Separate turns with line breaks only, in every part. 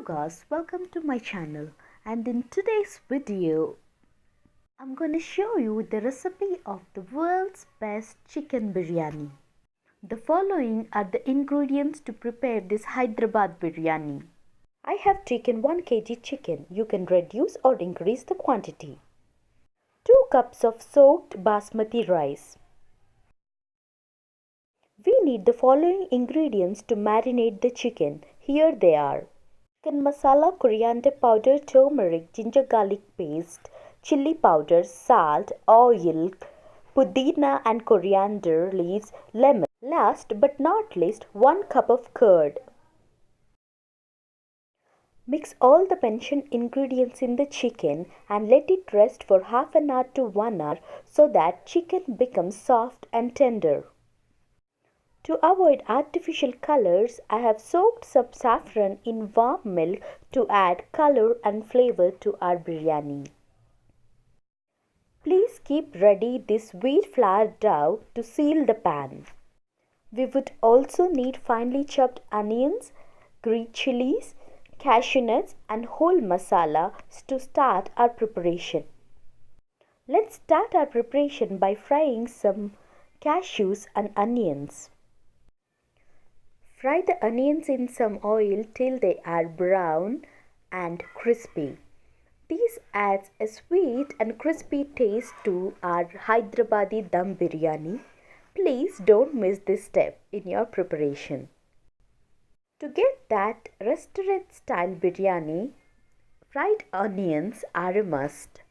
Hello guys, welcome to my channel, and in today's video I'm going to show you the recipe of the world's best chicken biryani. The following are the ingredients to prepare this Hyderabad biryani. I have taken 1 kg chicken. You can reduce or increase the quantity. 2 cups of soaked basmati rice. We need the following ingredients to marinate the chicken. Here they are. Chicken masala, coriander powder, turmeric, ginger garlic paste, chili powder, salt, oil, pudina and coriander leaves, lemon. Last but not least, 1 cup of curd. Mix all the mentioned ingredients in the chicken and let it rest for half an hour to 1 hour so that chicken becomes soft and tender. To avoid artificial colors, I have soaked some saffron in warm milk to add color and flavor to our biryani. Please keep ready this wheat flour dough to seal the pan. We would also need finely chopped onions, green chilies, cashew nuts and whole masala to start our preparation. Let's start our preparation by frying some cashews and onions. Fry the onions in some oil till they are brown and crispy. This adds a sweet and crispy taste to our Hyderabadi Dum biryani. Please don't miss this step in your preparation. To get that restaurant style biryani, fried onions are a must.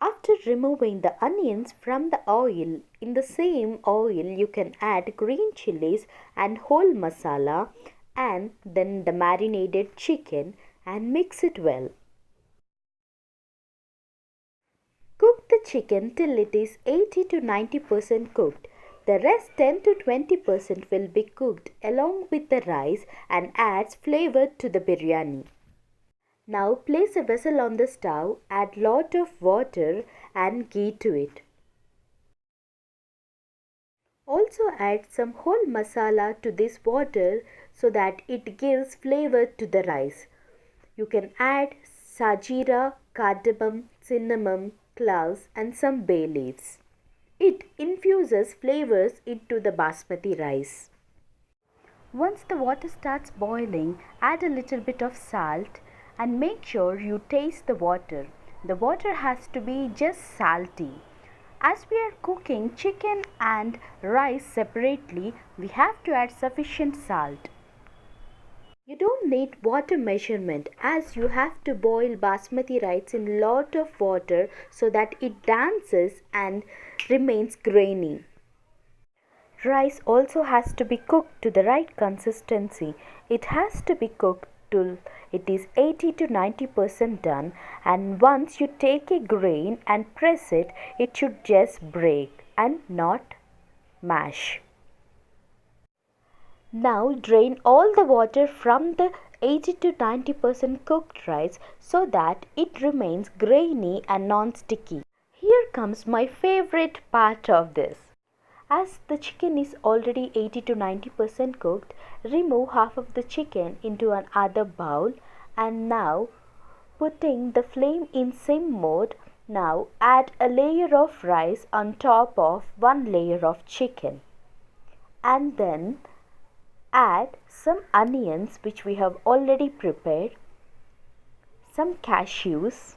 After removing the onions from the oil, in the same oil you can add green chilies and whole masala and then the marinated chicken and mix it well. Cook the chicken till it is 80 to 90% cooked. The rest 10 to 20% will be cooked along with the rice and adds flavor to the biryani. Now place a vessel on the stove, add lot of water and ghee to it. Also add some whole masala to this water so that it gives flavor to the rice. You can add sajira, cardamom, cinnamon, cloves and some bay leaves. It infuses flavors into the basmati rice. Once the water starts boiling, add a little bit of salt and make sure you taste the water. The water has to be just salty. As we are cooking chicken and rice separately, we have to add sufficient salt. You don't need water measurement as you have to boil basmati rice in lot of water so that it dances and remains grainy. Rice also has to be cooked to the right consistency. It has to be cooked till it is 80 to 90% done, and once you take a grain and press it, it should just break and not mash. Now drain all the water from the 80 to 90% cooked rice so that it remains grainy and non-sticky. Here comes my favorite part of this. As the chicken is already 80 to 90% cooked, remove half of the chicken into another bowl and now putting the flame in sim mode, now add a layer of rice on top of 1 layer of chicken and then add some onions which we have already prepared, some cashews,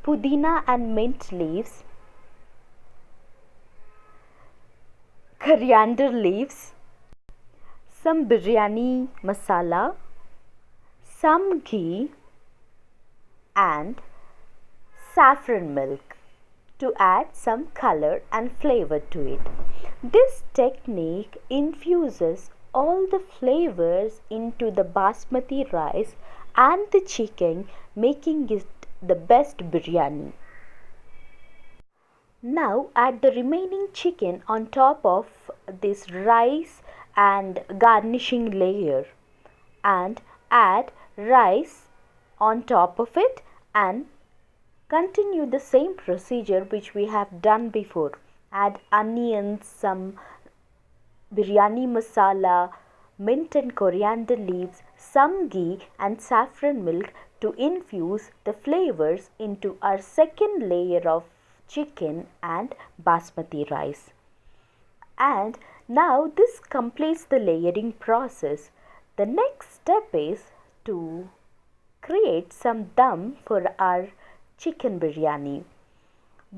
pudina and mint leaves, coriander leaves, some biryani masala, some ghee and saffron milk to add some color and flavor to it. This technique infuses all the flavors into the basmati rice and the chicken, making it the best biryani. Now add the remaining chicken on top of this rice and garnishing layer and add rice on top of it and continue the same procedure which we have done before. Add onions, some biryani masala, mint and coriander leaves, some ghee and saffron milk to infuse the flavors into our second layer of chicken and basmati rice. And now this completes the layering process. The next step is to create some dum for our chicken biryani.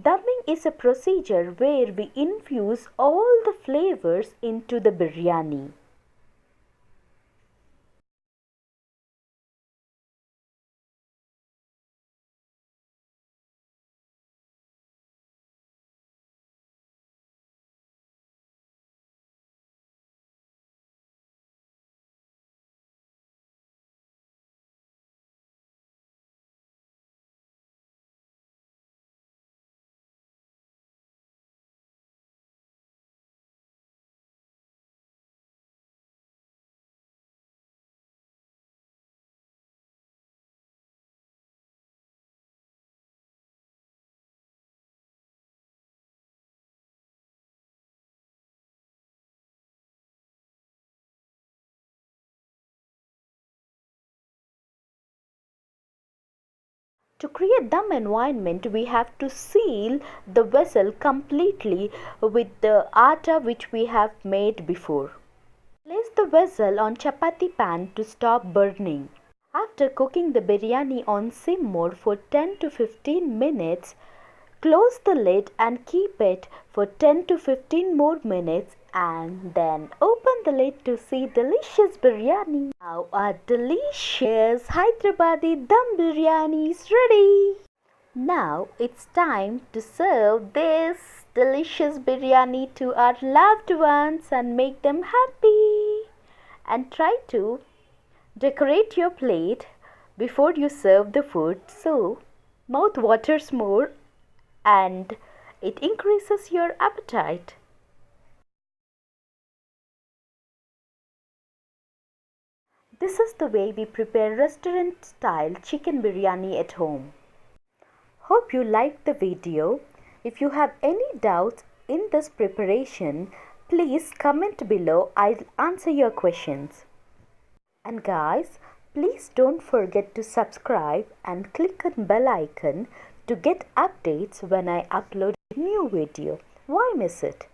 Dumming is a procedure where we infuse all the flavors into the biryani. To create dum environment, we have to seal the vessel completely with the atta which we have made before. Place the vessel on chapati pan to stop burning. After cooking the biryani on sim mode for 10 to 15 minutes, close the lid and keep it for 10 to 15 more minutes and then open the lid to see delicious biryani. Now our delicious Hyderabadi Dum biryani is ready. Now it's time to serve this delicious biryani to our loved ones and make them happy. And try to decorate your plate before you serve the food so mouth waters more and it increases your appetite. This is the way we prepare restaurant style chicken biryani at home. Hope you liked the video. If you have any doubts in this preparation, please comment below. I'll answer your questions. And guys, please don't forget to subscribe and click on bell icon to get updates when I upload a new video. Why miss it?